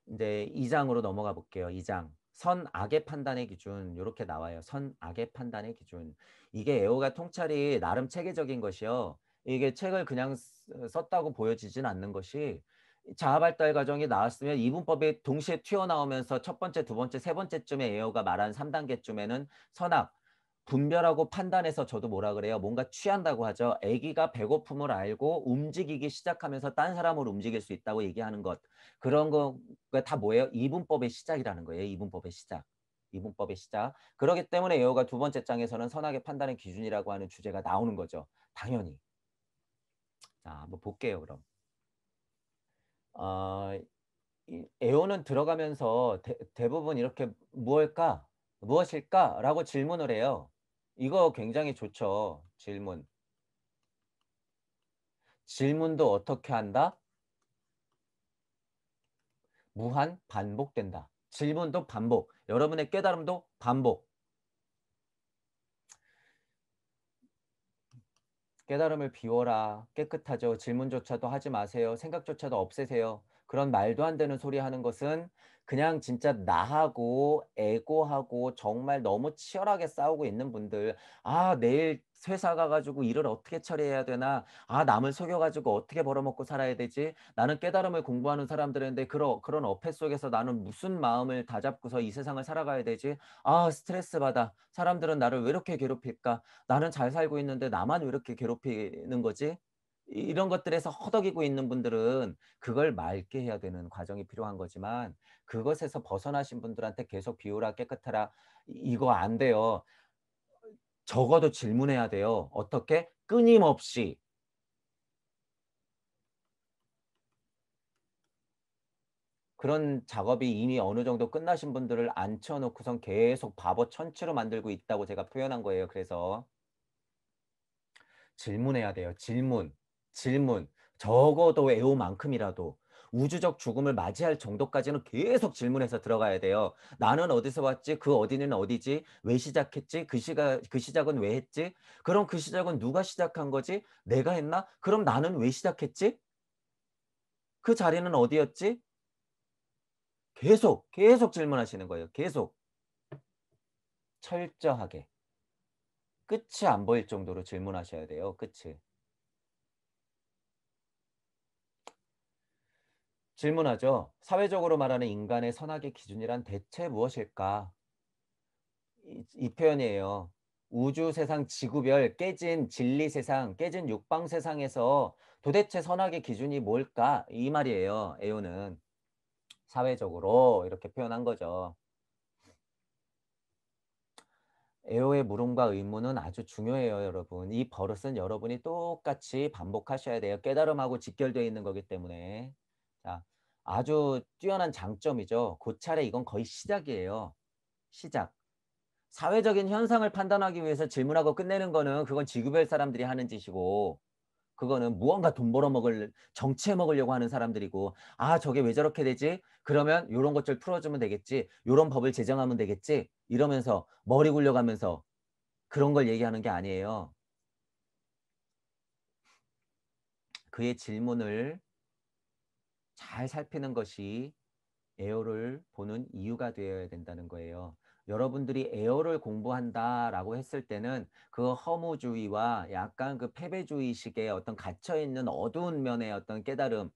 이제 2장으로 넘어가 볼게요. 2장. 선악의 판단의 기준 요렇게 나와요. 선악의 판단의 기준. 이게 애호가 통찰이 나름 체계적인 것이요. 이게 책을 그냥 썼다고 보여지진 않는 것이 자아발달 과정이 나왔으면 이분법이 동시에 튀어나오면서 첫 번째, 두 번째, 세 번째쯤에 애호가 말한 3단계쯤에는 선악, 분별하고 판단해서 저도 뭐라 그래요? 뭔가 취한다고 하죠. 아기가 배고픔을 알고 움직이기 시작하면서 딴 사람을 움직일 수 있다고 얘기하는 것. 그런 거가 다 뭐예요? 이분법의 시작이라는 거예요. 이분법의 시작. 이분법의 시작. 그렇기 때문에 여호가 두 번째 장에서는 선악의 판단의 기준이라고 하는 주제가 나오는 거죠. 당연히. 자, 한번 볼게요, 그럼. 어, 에오는 들어가면서 대부분 이렇게 무엇일까? 무엇일까? 라고 질문을 해요. 이거 굉장히 좋죠. 질문. 질문도 어떻게 한다? 무한 반복된다. 질문도 반복. 여러분의 깨달음도 반복. 깨달음을 비워라. 깨끗하죠. 질문조차도 하지 마세요. 생각조차도 없애세요. 그런 말도 안 되는 소리 하는 것은 그냥 진짜 나하고 에고하고 정말 너무 치열하게 싸우고 있는 분들. 아, 내일 회사 가가지고 일을 어떻게 처리해야 되나? 아, 남을 속여가지고 어떻게 벌어먹고 살아야 되지? 나는 깨달음을 공부하는 사람들인데 그런 어폐 속에서 나는 무슨 마음을 다잡고서 이 세상을 살아가야 되지? 아, 스트레스 받아. 사람들은 나를 왜 이렇게 괴롭힐까? 나는 잘 살고 있는데 나만 왜 이렇게 괴롭히는 거지? 이런 것들에서 허덕이고 있는 분들은 그걸 맑게 해야 되는 과정이 필요한 거지만 그것에서 벗어나신 분들한테 계속 비우라 깨끗하라 이거 안 돼요. 적어도 질문해야 돼요. 어떻게? 끊임없이. 그런 작업이 이미 어느 정도 끝나신 분들을 앉혀놓고선 계속 바보 천치로 만들고 있다고 제가 표현한 거예요. 그래서 질문해야 돼요. 질문. 질문. 적어도 애호만큼이라도 우주적 죽음을 맞이할 정도까지는 계속 질문해서 들어가야 돼요. 나는 어디서 왔지? 그 어디는 어디지? 왜 시작했지? 그 시작은 왜 했지? 그럼 그 시작은 누가 시작한 거지? 내가 했나? 그럼 나는 왜 시작했지? 그 자리는 어디였지? 계속 질문하시는 거예요. 계속. 철저하게. 끝이 안 보일 정도로 질문하셔야 돼요. 끝이. 질문하죠. 사회적으로 말하는 인간의 선악의 기준이란 대체 무엇일까? 이 표현이에요. 우주 세상 지구별 깨진 진리 세상, 깨진 육방 세상에서 도대체 선악의 기준이 뭘까? 이 말이에요. 에오는 사회적으로 이렇게 표현한 거죠. 에오의 물음과 의문은 아주 중요해요, 여러분. 이 버릇은 여러분이 똑같이 반복하셔야 돼요. 깨달음하고 직결되어 있는 거기 때문에. 자, 아주 뛰어난 장점이죠. 고찰에 이건 거의 시작이에요. 시작. 사회적인 현상을 판단하기 위해서 질문하고 끝내는 거는 그건 지구별 사람들이 하는 짓이고 그거는 무언가 돈 벌어먹을 정치해 먹으려고 하는 사람들이고 아 저게 왜 저렇게 되지? 그러면 요런 것들 풀어주면 되겠지. 요런 법을 제정하면 되겠지. 이러면서 머리 굴려가면서 그런 걸 얘기하는 게 아니에요. 그의 질문을 잘 살피는 것이 에어를 보는 이유가 되어야 된다는 거예요. 여러분들이 에어를 공부한다라고 했을 때는 그 허무주의와 약간 그 패배주의식의 어떤 갇혀있는 어두운 면의 어떤 깨달음,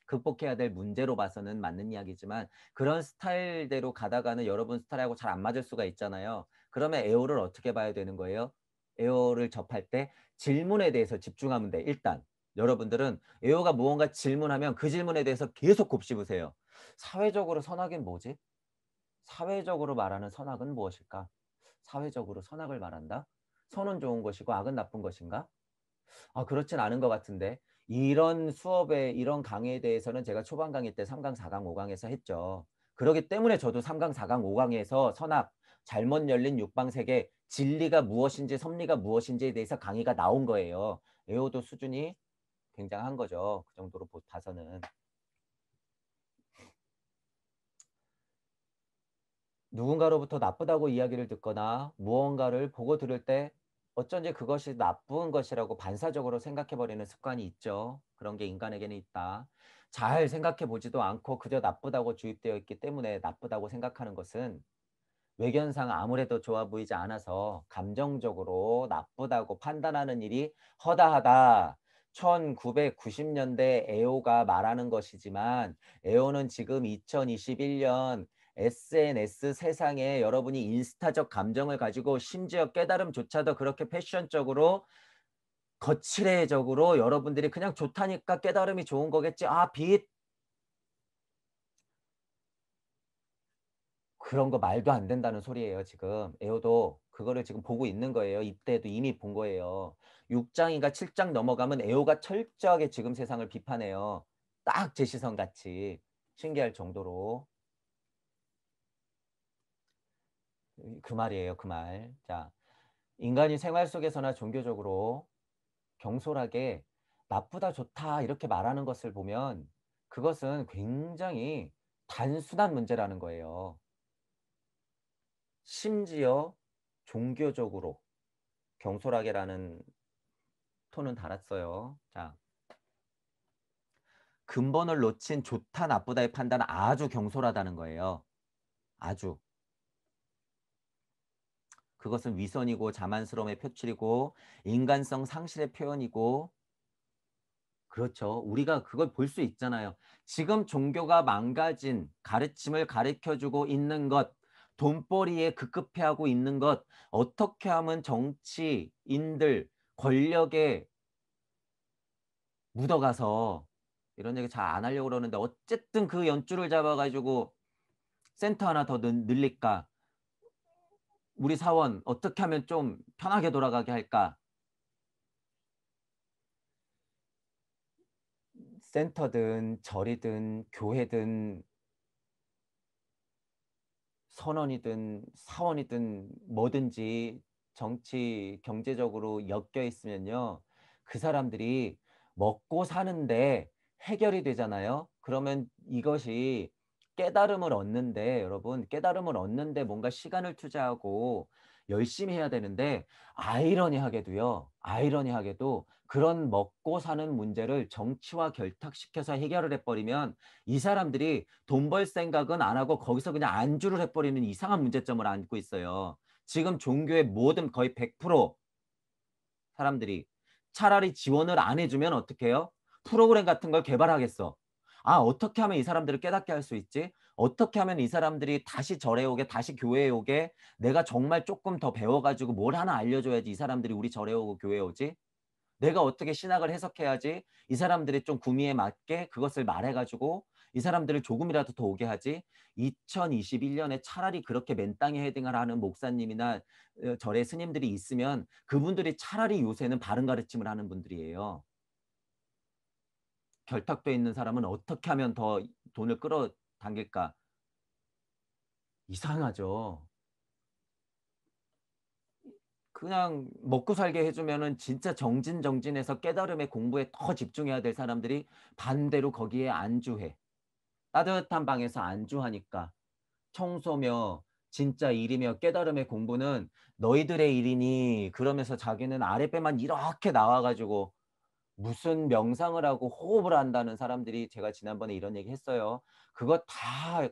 극복해야 될 문제로 봐서는 맞는 이야기지만 그런 스타일대로 가다가는 여러분 스타일하고 잘 안 맞을 수가 있잖아요. 그러면 에어를 어떻게 봐야 되는 거예요? 에어를 접할 때 질문에 대해서 집중하면 돼. 일단 여러분들은 에어가 무언가 질문하면 그 질문에 대해서 계속 곱씹으세요. 사회적으로 선악은 뭐지? 사회적으로 말하는 선악은 무엇일까? 사회적으로 선악을 말한다? 선은 좋은 것이고 악은 나쁜 것인가? 아, 그렇진 않은 것 같은데. 이런 수업에, 이런 강의에 대해서는 제가 초반 강의 때 3강, 4강, 5강에서 했죠. 그렇기 때문에 저도 3강, 4강, 5강에서 선악, 잘못 열린 육방세계, 진리가 무엇인지, 섭리가 무엇인지에 대해서 강의가 나온 거예요. 에오도 수준이 굉장한 거죠. 그 정도로 봐서는. 누군가로부터 나쁘다고 이야기를 듣거나 무언가를 보고 들을 때 어쩐지 그것이 나쁜 것이라고 반사적으로 생각해 버리는 습관이 있죠. 그런 게 인간에게는 있다. 잘 생각해 보지도 않고 그저 나쁘다고 주입되어 있기 때문에 나쁘다고 생각하는 것은 외견상 아무래도 좋아 보이지 않아서 감정적으로 나쁘다고 판단하는 일이 허다하다. 1990년대 에오가 말하는 것이지만 에오는 지금 2021년 SNS 세상에 여러분이 인스타적 감정을 가지고 심지어 깨달음조차도 그렇게 패션적으로 거칠해적으로 여러분들이 그냥 좋다니까 깨달음이 좋은 거겠지. 아, 빛 그런 거 말도 안 된다는 소리예요 지금. 에오도 그거를 지금 보고 있는 거예요. 이때도 이미 본 거예요. 6 장인가 7장 넘어가면 에오가 철저하게 지금 세상을 비판해요. 딱 제 시선 같이. 신기할 정도로. 그 말이에요 그 말. 자, 인간이 생활 속에서나 종교적으로 경솔하게 "나쁘다. 좋다." 이렇게 말하는 것을 보면 그것은 굉장히 단순한 문제라는 거예요. 심지어 종교적으로 경솔하게라는 톤은 달았어요. 자, 근본을 놓친 좋다 나쁘다의 판단은 아주 경솔하다는 거예요. 아주. 그것은 위선이고 자만스러움의 표출이고 인간성 상실의 표현이고 그렇죠. 우리가 그걸 볼 수 있잖아요. 지금 종교가 망가진 가르침을 가르쳐 주고 있는 것, 돈벌이에 급급해하고 있는 것, 어떻게 하면 정치인들 권력에 묻어가서 이런 얘기 잘 안 하려고 그러는데 어쨌든 그 연줄을 잡아 가지고 센터 하나 더 늘릴까? 우리 사원 어떻게 하면 좀 편하게 돌아가게 할까? 센터든 절이든 교회든 선원이든 사원이든 뭐든지 정치 경제적으로 엮여 있으면요. 그 사람들이 먹고 사는데 해결이 되잖아요. 그러면 이것이 깨달음을 얻는데 여러분 깨달음을 얻는데 뭔가 시간을 투자하고 열심히 해야 되는데 아이러니하게도 그런 먹고 사는 문제를 정치와 결탁시켜서 해결을 해 버리면 이 사람들이 돈 벌 생각은 안 하고 거기서 그냥 안주를 해 버리는 이상한 문제점을 안고 있어요. 지금 종교의 모든 거의 100% 사람들이 차라리 지원을 안 해 주면 어떡해요? 프로그램 같은 걸 개발하겠어. 아, 어떻게 하면 이 사람들을 깨닫게 할 수 있지? 어떻게 하면 이 사람들이 다시 절에 오게 다시 교회에 오게 내가 정말 쪼끔 더 배워 가지고 뭘 하나 알려 줘야지 이 사람들이 우리 절에 오고 교회에 오지? 내가 어떻게 신학을 해석해야지 이 사람들이 좀 구미에 맞게 그것을 말해 가지고 이 사람들을 조금이라도 더 오게 하지 2021 년에 차라리 그렇게 맨땅에 헤딩을 하는 목사님이나 절의 스님들이 있으면 그분들이 차라리 요새는 바른 가르침을 하는 분들이에요. 결탁돼 있는 사람은 어떻게 하면 더 돈을 끌어당길까? 이상하죠. 그냥 먹고 살게 해 주면은 진짜 정진정진해서 깨달음의 공부에 더 집중해야 될 사람들이 반대로 거기에 안주해. 따뜻한 방에서 안주하니까 청소며 진짜 일이며 깨달음의 공부는 너희들의 일이니 그러면서 자기는 아랫배만 이렇게 나와 가지고 무슨 명상을 하고 호흡을 한다는 사람들이 제가 지난번에 이런 얘기 했어요. 그거 다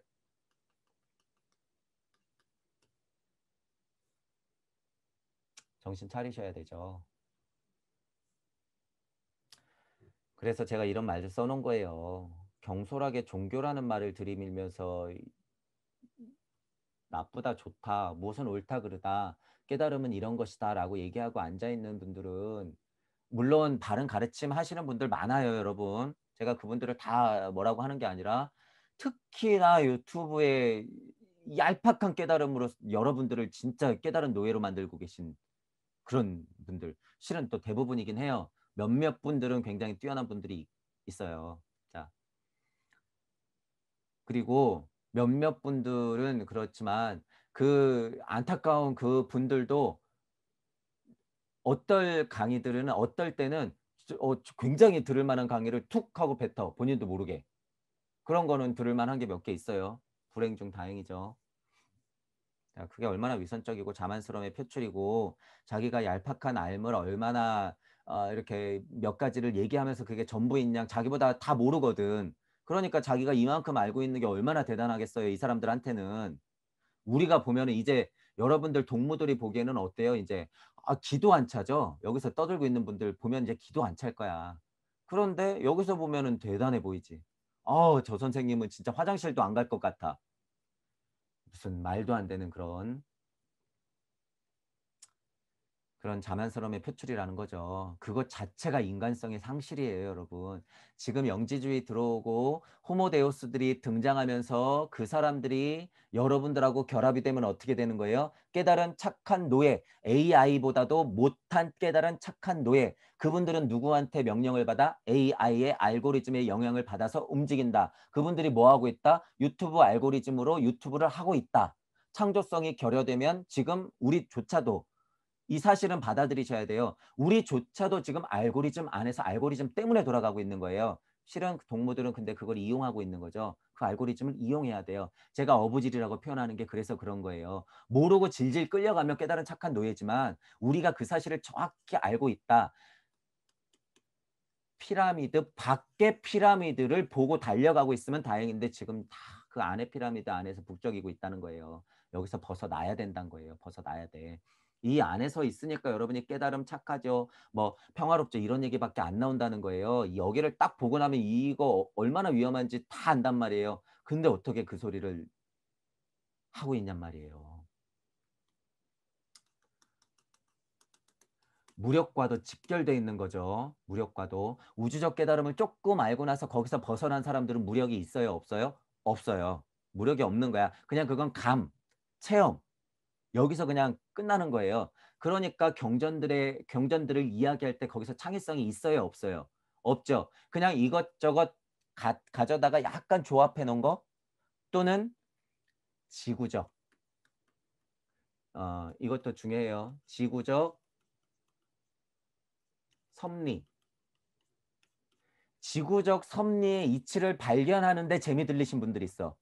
정신 차리셔야 되죠. 그래서 제가 이런 말을 써 놓은 거예요. 경솔하게 종교라는 말을 들이밀면서 나쁘다, 좋다, 무엇은 옳다, 그르다, 깨달음은 이런 것이다라고 얘기하고 앉아 있는 분들은 물론 바른 가르침 하시는 분들 많아요, 여러분. 제가 그분들을 다 뭐라고 하는 게 아니라 특히나 유튜브에 얄팍한 깨달음으로 여러분들을 진짜 깨달은 노예로 만들고 계신 그런 분들 실은 또 대부분이긴 해요. 몇몇 분들은 굉장히 뛰어난 분들이 있어요. 자, 그리고 몇몇 분들은 그렇지만 그 안타까운 그 분들도 어떨 강의들은 어떨 때는 굉장히 들을 만한 강의를 툭 하고 뱉어 본인도 모르게. 그런 거는 들을 만한 게 몇 개 있어요. 불행 중 다행이죠. 자, 그게 얼마나 위선적이고 자만스러움의 표출이고 자기가 얄팍한 알물 얼마나 이렇게 몇 가지를 얘기하면서 그게 전부인 양 자기보다 다 모르거든. 그러니까 자기가 이만큼 알고 있는 게 얼마나 대단하겠어요, 이 사람들한테는. 우리가 보면은 이제 여러분들 동무들이 보기에는 어때요? 이제 기도 안 차죠? 여기서 떠들고 있는 분들 보면 이제 기도 안 찰 거야. 그런데 여기서 보면은 대단해 보이지. 저 선생님은 진짜 화장실도 안 갈 것 같아. 무슨 말도 안 되는 그런 자만스러움의 표출이라는 거죠. 그것 자체가 인간성의 상실이에요, 여러분. 지금 영지주의 들어오고 호모데우스들이 등장하면서 그 사람들이 여러분들하고 결합이 되면 어떻게 되는 거예요? 깨달은 착한 노예, AI보다도 못한 깨달은 착한 노예. 그분들은 누구한테 명령을 받아? AI의 알고리즘의 영향을 받아서 움직인다. 그분들이 뭐 하고 있다? 유튜브 알고리즘으로 유튜브를 하고 있다. 창조성이 결여되면 지금 우리조차도 이 사실은 받아들이셔야 돼요. 우리조차도 지금 알고리즘 안에서 알고리즘 때문에 돌아가고 있는 거예요. 실은 동무들은 근데 그걸 이용하고 있는 거죠. 그 알고리즘을 이용해야 돼요. 제가 어부질이라고 표현하는 게 그래서 그런 거예요. 모르고 질질 끌려가며 깨달은 착한 노예지만 우리가 그 사실을 정확히 알고 있다. 피라미드 밖의 피라미드를 보고 달려가고 있으면 다행인데 지금 다 그 안에 피라미드 안에서 북적이고 있다는 거예요. 여기서 벗어나야 된다는 거예요. 벗어나야 돼. 이 안에서 있으니까 여러분이 깨달음 착하죠. 뭐 평화롭죠. 이런 얘기밖에 안 나온다는 거예요. 여기를 딱 보고 나면 이거 얼마나 위험한지 다 안단 말이에요. 근데 어떻게 그 소리를 하고 있냔 말이에요. 무력과도 직결돼 있는 거죠. 무력과도. 우주적 깨달음을 조금 알고 나서 거기서 벗어난 사람들은 무력이 있어요? 없어요? 없어요. 무력이 없는 거야. 그냥 그건 체험. 여기서 그냥 끝나는 거예요. 그러니까 경전들을 이야기할 때 거기서 창의성이 있어요? 없어요? 없죠. 그냥 이것저것 가져다가 약간 조합해 놓은 거 또는 지구적. 이것도 중요해요. 지구적 섭리. 지구적 섭리의 이치를 발견하는 데 재미 들리신 분들이 있어.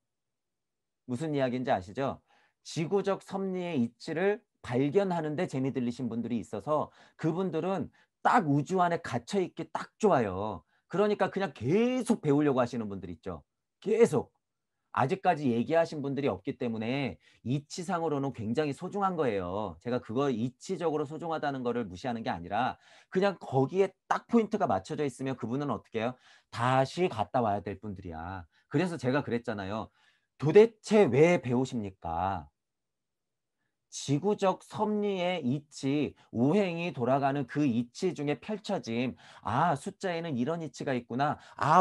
무슨 이야기인지 아시죠? 지구적 섭리의 이치를 발견하는 데 재미 들리신 분들이 있어서 그분들은 딱 우주 안에 갇혀 있기 딱 좋아요. 그러니까 그냥 계속 배우려고 하시는 분들 있죠. 계속. 아직까지 얘기하신 분들이 없기 때문에 이치상으로는 굉장히 소중한 거예요. 제가 그거 이치적으로 소중하다는 거를 무시하는 게 아니라 그냥 거기에 딱 포인트가 맞춰져 있으면 그분은 어떻게 해요? 다시 갔다 와야 될 분들이야. 그래서 제가 그랬잖아요. 도대체 왜 배우십니까? 지구적 섭리의 이치, 우행이 돌아가는 그 이치 중에 펼쳐짐. 숫자에는 이런 이치가 있구나.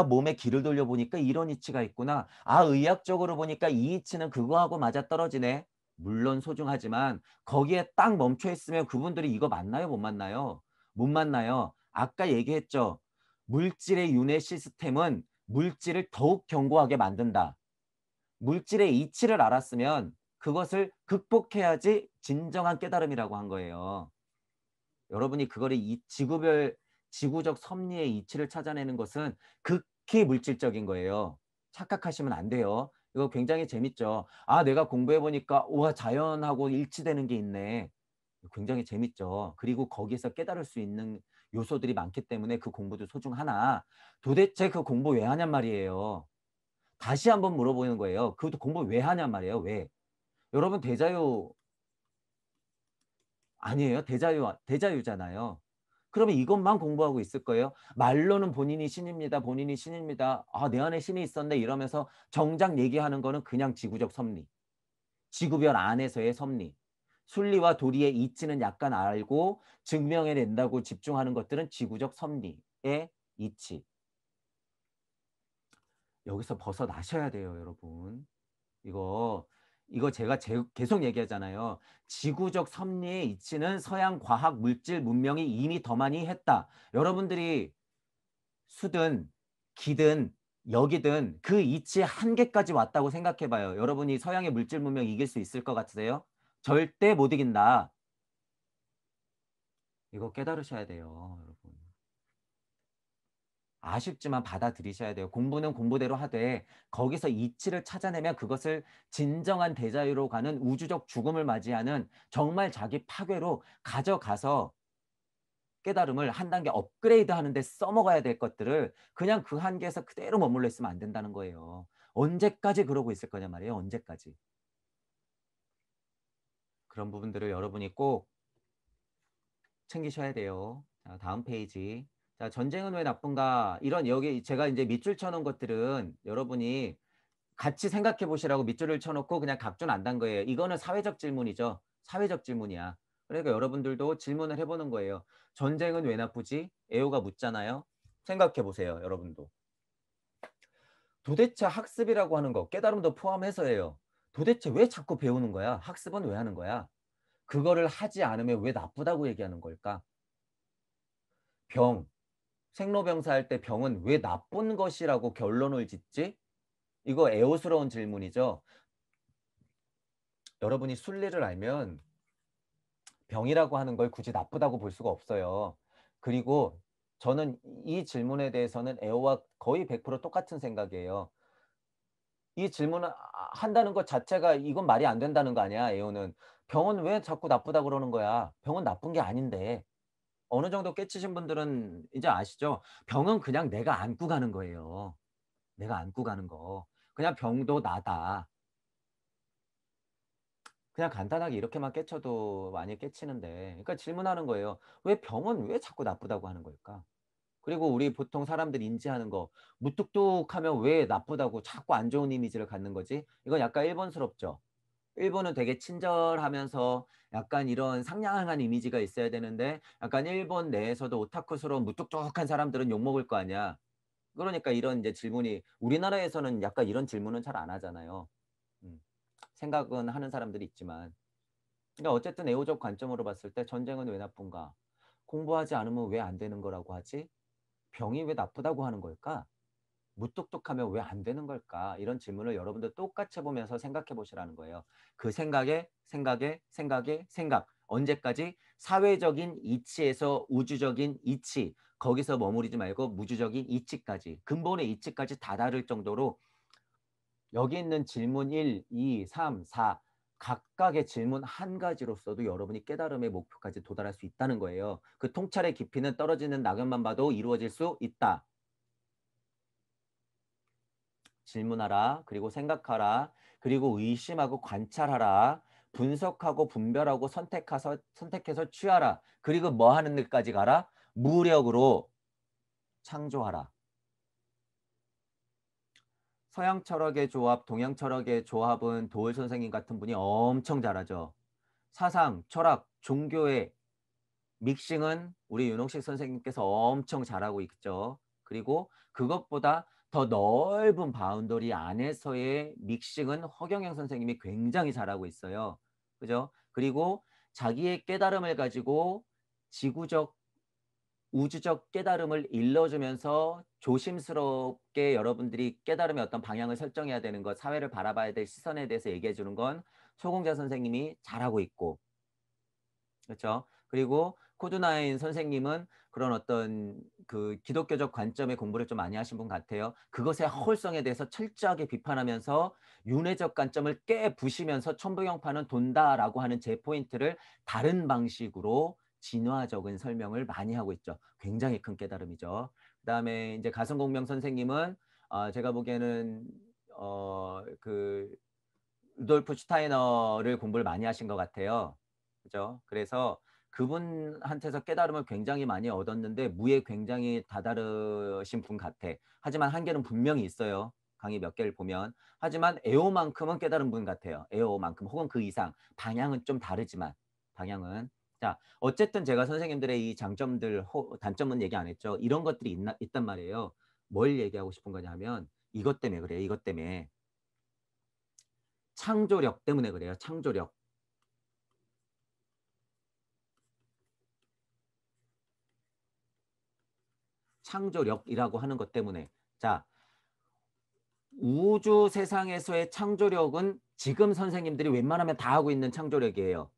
몸에 기를 돌려보니까 이런 이치가 있구나. 의학적으로 보니까 이 이치는 그거하고 맞아떨어지네. 물론 소중하지만 거기에 딱 멈춰 있으면 그분들이 이거 맞나요? 못 만나요? 못 만나요. 아까 얘기했죠. 물질의 윤회 시스템은 물질을 더욱 견고하게 만든다. 물질의 이치를 알았으면 그것을 극복해야지 진정한 깨달음이라고 한 거예요. 여러분이 그거를 이 지구적 섭리의 이치를 찾아내는 것은 극히 물질적인 거예요. 착각하시면 안 돼요. 이거 굉장히 재밌죠. 내가 공부해보니까 우와 자연하고 일치되는 게 있네. 굉장히 재밌죠. 그리고 거기서 깨달을 수 있는 요소들이 많기 때문에 그 공부도 소중하나 도대체 그 공부 왜 하냔 말이에요. 다시 한번 물어보는 거예요. 그것도 공부 왜 하냔 말이에요. 왜? 여러분 대자유 아니에요? 대자유잖아요. 그러면 이것만 공부하고 있을 거예요? 말로는 본인이 신입니다. 본인이 신입니다. 내 안에 신이 있었네 이러면서 정작 얘기하는 거는 그냥 지구적 섭리. 지구별 안에서의 섭리. 순리와 도리의 이치는 약간 알고 증명해낸다고 집중하는 것들은 지구적 섭리의 이치. 여기서 벗어나셔야 돼요, 여러분. 이거 제가 계속 얘기하잖아요. 지구적 섭리의 이치는 서양 과학, 물질, 문명이 이미 더 많이 했다. 여러분들이 수든 기든 여기든 그 이치 한계까지 왔다고 생각해봐요. 여러분이 서양의 물질 문명 이길 수 있을 것 같으세요? 절대 못 이긴다. 이거 깨달으셔야 돼요, 여러분. 아쉽지만 받아들이셔야 돼요. 공부는 공부대로 하되 거기서 이치를 찾아내면 그것을 진정한 대자유로 가는 우주적 죽음을 맞이하는 정말 자기 파괴로 가져가서 깨달음을 한 단계 업그레이드 하는 데 써먹어야 될 것들을 그냥 그 한계에서 그대로 머물러 있으면 안 된다는 거예요. 언제까지 그러고 있을 거냐 말이에요. 언제까지. 그런 부분들을 여러분이 꼭 챙기셔야 돼요. 자, 다음 페이지. 자, 전쟁은 왜 나쁜가? 이런 여기 제가 이제 밑줄 쳐놓은 것들은 여러분이 같이 생각해 보시라고 밑줄을 쳐놓고 그냥 각준 안 단 거예요. 이거는 사회적 질문이죠. 사회적 질문이야. 그러니까 여러분들도 질문을 해보는 거예요. 전쟁은 왜 나쁘지? 에오가 묻잖아요. 생각해 보세요, 여러분도. 도대체 학습이라고 하는 거, 깨달음도 포함해서예요. 도대체 왜 자꾸 배우는 거야? 학습은 왜 하는 거야? 그거를 하지 않으면 왜 나쁘다고 얘기하는 걸까? 병, 생로병사 할 때 병은 왜 나쁜 것이라고 결론을 짓지? 이거 애호스러운 질문이죠. 여러분이 순리를 알면 병이라고 하는 걸 굳이 나쁘다고 볼 수가 없어요. 그리고 저는 이 질문에 대해서는 에오와 거의 100% 똑같은 생각이에요. 이 질문을 한다는 것 자체가 이건 말이 안 된다는 거 아니야, 에오는. 병은 왜 자꾸 나쁘다 그러는 거야? 병은 나쁜 게 아닌데. 어느 정도 깨치신 분들은 이제 아시죠? 병은 그냥 내가 안고 가는 거예요. 내가 안고 가는 거. 그냥 병도 나다. 그냥 간단하게 이렇게만 깨쳐도 많이 깨치는데. 그러니까 질문하는 거예요. 왜 병은 왜 자꾸 나쁘다고 하는 걸까? 그리고 우리 보통 사람들이 인지하는 거 무뚝뚝하면 왜 나쁘다고 자꾸 안 좋은 이미지를 갖는 거지? 이건 약간 일본스럽죠. 일본은 되게 친절하면서 약간 이런 상냥한 이미지가 있어야 되는데 약간 일본 내에서도 오타쿠스러운 무뚝뚝한 사람들은 욕먹을 거 아니야. 그러니까 이런 이제 질문이 우리나라에서는 약간 이런 질문은 잘 안 하잖아요. 음, 생각은 하는 사람들이 있지만. 그러니까 어쨌든 애호적 관점으로 봤을 때 전쟁은 왜 나쁜가? 공부하지 않으면 왜 안 되는 거라고 하지? 병이 왜 나쁘다고 하는 걸까? 무뚝뚝하면 왜 안 되는 걸까? 이런 질문을 여러분들 똑같이 해보면서 생각해 보시라는 거예요. 그 생각. 언제까지? 사회적인 이치에서 우주적인 이치. 거기서 머무르지 말고 무주적인 이치까지. 근본의 이치까지 다다를 정도로 여기 있는 질문 1, 2, 3, 4 각각의 질문 한 가지로서도 여러분이 깨달음의 목표까지 도달할 수 있다는 거예요. 그 통찰의 깊이는 떨어지는 낙엽만 봐도 이루어질 수 있다. 질문하라. 그리고 생각하라. 그리고 의심하고 관찰하라. 분석하고 분별하고 선택해서 취하라. 그리고 뭐 하는 데까지 가라? 무력으로 창조하라. 서양 철학의 조합, 동양 철학의 조합은 도을 선생님 같은 분이 엄청 잘하죠. 사상, 철학, 종교의 믹싱은 우리 윤홍식 선생님께서 엄청 잘하고 있죠. 그리고 그것보다 더 넓은 바운더리 안에서의 믹싱은 허경영 선생님이 굉장히 잘하고 있어요. 그죠? 그리고 자기의 깨달음을 가지고 지구적 우주적 깨달음을 일러주면서 조심스럽게 여러분들이 깨달음의 어떤 방향을 설정해야 되는 것, 사회를 바라봐야 될 시선에 대해서 얘기해 주는 건 소공자 선생님이 잘하고 있고, 그렇죠? 그리고 코드나인 선생님은 그런 어떤 그 기독교적 관점의 공부를 좀 많이 하신 분 같아요. 그것의 허울성에 대해서 철저하게 비판하면서 윤회적 관점을 깨부시면서 천부경파는 돈다라고 하는 제 포인트를 다른 방식으로 진화적인 설명을 많이 하고 있죠. 굉장히 큰 깨달음이죠. 그다음에 이제 가성공명 선생님은 제가 보기에는 그 루돌프 슈타이너를 공부를 많이 하신 것 같아요. 그죠? 그래서 그분한테서 깨달음을 굉장히 많이 얻었는데 무에 굉장히 다다르신 분 같아. 하지만 한계는 분명히 있어요. 강의 몇 개를 보면. 하지만 에오만큼은 깨달은 분 같아요. 에오만큼 혹은 그 이상. 방향은 좀 다르지만. 방향은. 자, 어쨌든 제가 선생님들의 이 장점들, 단점은 얘기 안 했죠. 이런 것들이 있단 말이에요. 뭘 얘기하고 싶은 거냐 하면 이것 때문에 그래요. 이것 때문에. 창조력 때문에 그래요. 창조력. 창조력이라고 하는 것 때문에. 자, 우주 세상에서의 창조력은 지금 선생님들이 웬만하면 다 하고 있는 창조력이에요.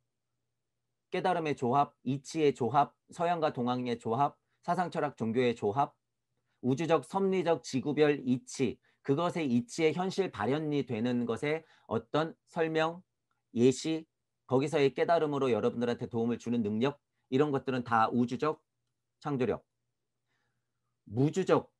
깨달음의 조합, 이치의 조합, 서양과 동양의 조합, 사상철학 종교의 조합, 우주적, 섭리적, 지구별 이치, 그것의 이치의 현실 발현이 되는 것에 어떤 설명, 예시, 거기서의 깨달음으로 여러분들한테 도움을 주는 능력, 이런 것들은 다 우주적 창조력. 무주적,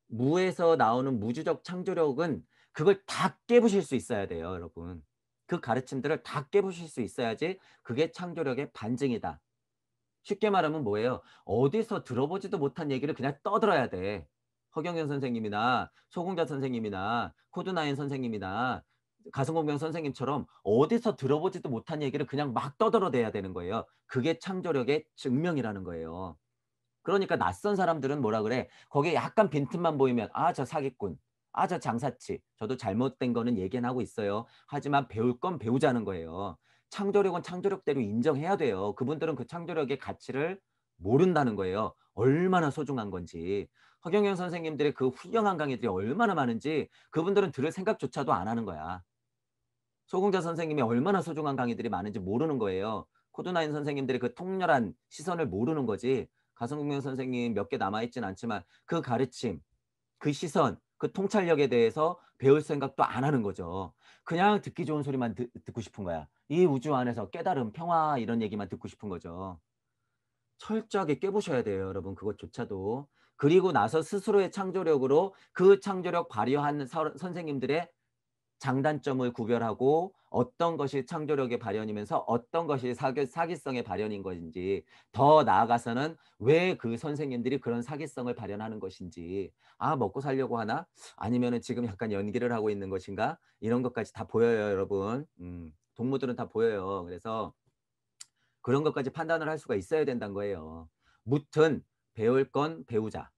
무에서 나오는 무주적 창조력은 그걸 다 깨부실 수 있어야 돼요, 여러분. 그 가르침들을 다 깨부실 수 있어야지 그게 창조력의 반증이다. 쉽게 말하면 뭐예요? 어디서 들어보지도 못한 얘기를 그냥 떠들어야 돼. 허경영 선생님이나 소공자 선생님이나 코드나인 선생님이나 가슴공명 선생님처럼 어디서 들어보지도 못한 얘기를 그냥 막 떠들어대야 되는 거예요. 그게 창조력의 증명이라는 거예요. 그러니까 낯선 사람들은 뭐라 그래? 거기에 약간 빈틈만 보이면 '아 저 사기꾼. 아 저 장사치. 저도 잘못된 거는 얘기는 하고 있어요.' 하지만 배울 건 배우자는 거예요. 창조력은 창조력대로 인정해야 돼요. 그분들은 그 창조력의 가치를 모른다는 거예요. 얼마나 소중한 건지. 허경영 선생님들의 그 훌륭한 강의들이 얼마나 많은지 그분들은 들을 생각조차도 안 하는 거야. 소공자 선생님이 얼마나 소중한 강의들이 많은지 모르는 거예요. 코드나인 선생님들의 그 통렬한 시선을 모르는 거지. 가성공명 선생님 몇 개 남아 있진 않지만 그 가르침, 그 시선, 그 통찰력에 대해서 배울 생각도 안 하는 거죠. 그냥 듣기 좋은 소리만 듣고 싶은 거야. 이 우주 안에서 깨달음, 평화 이런 얘기만 듣고 싶은 거죠. 철저하게 깨보셔야 돼요, 여러분. 그것조차도. 그리고 나서 스스로의 창조력으로 그 창조력 발휘한 선생님들의 장단점을 구별하고 어떤 것이 창조력의 발현이면서 어떤 것이 사기성의 발현인 것인지, 더 나아가서는 왜 그 선생님들이 그런 사기성을 발현하는 것인지, 아 먹고 살려고 하나? 아니면은 지금 약간 연기를 하고 있는 것인가? 이런 것까지 다 보여요, 여러분. 동무들은 다 보여요. 그래서 그런 것까지 판단을 할 수가 있어야 된다는 거예요. 무튼 배울 건 배우자.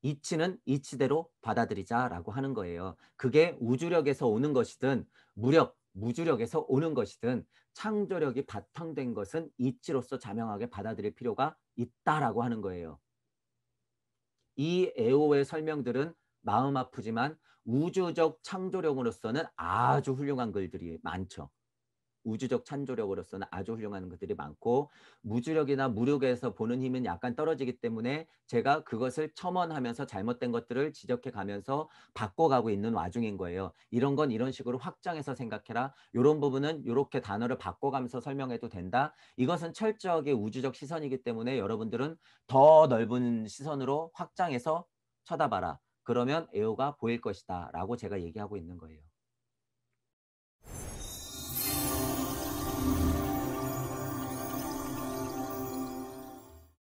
이치는 이치대로 받아들이자라고 하는 거예요. 그게 우주력에서 오는 것이든 무력, 무주력에서 오는 것이든 창조력이 바탕된 것은 이치로서 자명하게 받아들일 필요가 있다라고 하는 거예요. 이 애호의 설명들은 마음 아프지만 우주적 창조력으로서는 아주 훌륭한 글들이 많죠. 우주적 창조력으로서는 아주 훌륭한 것들이 많고 무주력이나 무력에서 보는 힘은 약간 떨어지기 때문에 제가 그것을 첨언하면서 잘못된 것들을 지적해 가면서 바꿔가고 있는 와중인 거예요. 이런 건 이런 식으로 확장해서 생각해라. 이런 부분은 이렇게 단어를 바꿔가면서 설명해도 된다. 이것은 철저하게 우주적 시선이기 때문에 여러분들은 더 넓은 시선으로 확장해서 쳐다봐라. 그러면 애호가 보일 것이다 라고 제가 얘기하고 있는 거예요.